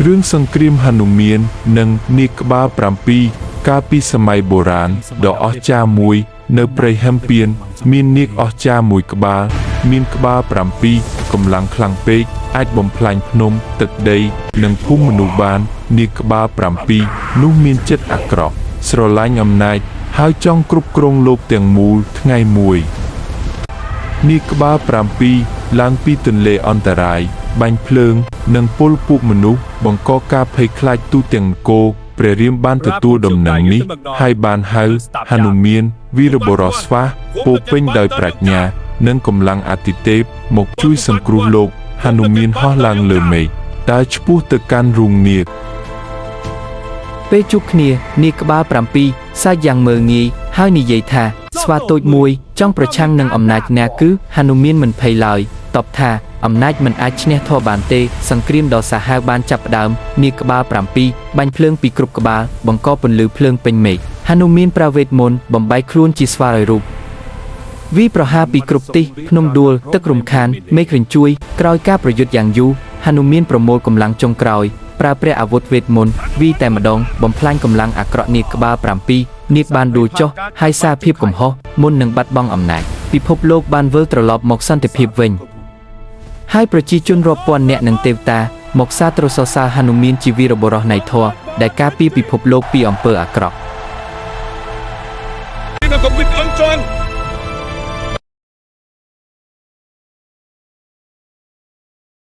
เรื่องสงครามหนุมานនិង នាគក្បាល 7 កាលពីសម័យបុរាណដ៏អស្ចារ្យមួយនៅព្រៃហឹមពៀនមាននាគអស្ចារ្យមួយក្បាលមានក្បាល 7 កម្លាំងខ្លាំងពេកអាចបំផ្លាញភ្នំទឹកដីនិងភូមិមនុស្សបាននាគក្បាល 7 នោះមានចិត្តអាក្រក់ស្រឡាញ់អំណាចហើយចង់គ្រប់គ្រងលោកទាំងមូលថ្ងៃមួយនាគក្បាល 7 ឡើងពីទន្លេអន្តរាយបាញ់ភ្លើងនិងពលពួកមនុស្សបង្កការភ័យខ្លាចទូទាំងនគរព្រះរាមបានទទួលដំណឹងនេះហើយបានហៅហនុមានវីរបុរសស្វាពោពេញដោយប្រាជ្ញានិងកម្លាំងអាទិទេពមកជួយសង្គ្រោះលោកហនុមានហោះឡើងលើមេឃដើរឆ្ពោះទៅកាន់រូងនាគពេលជួបគ្នានាគក្បាល 7 សើចយ៉ាងមើលងាយហើយនិយាយថាស្វាតូចមួយចង់ប្រឆាំងនឹងអំណាចអ្នកគឺហនុមានមិនភ័យឡើយតបថាអំណាចមិនអាចឈ្នះធម៌បានទេសង្គ្រាមដ៏សាហាវបានចាប់ផ្ដើមនាគក្បាល 7 បាញ់ភ្លើងពីគ្រប់ក្បាលបង្កពន្លឺភ្លើងពេញមេឃហនុមានប្រើវេទមន្តបំបែកខ្លួនជាស្វាឲ្យរូបវាប្រហារពីគ្រប់ទិសភ្នំដួលទឹករំខានមេឃរញ្ជួយក្រោយការប្រយុទ្ធយ៉ាងយូរហនុមានប្រមូលកម្លាំងចុងក្រោយប្រើព្រះអាវុធវេទមន្តវាតែម្ដងបំផ្លាញកម្លាំងអាក្រក់នាគក្បាល 7 នាគបានដួលចុះហើយសារភាពកំហុសមុននឹងបាត់បង់អំណាចពិភពលោកបានវិលត្រឡប់មកសន្តិភាពវិញហើយប្រជាជនរាប់ពាន់នាក់និងទេវតាមកសាទរសរសើរហនុមានជាវីរបុរសនៃធម៌ដែលការពារពិភពលោកពីអំពើអាក្រក់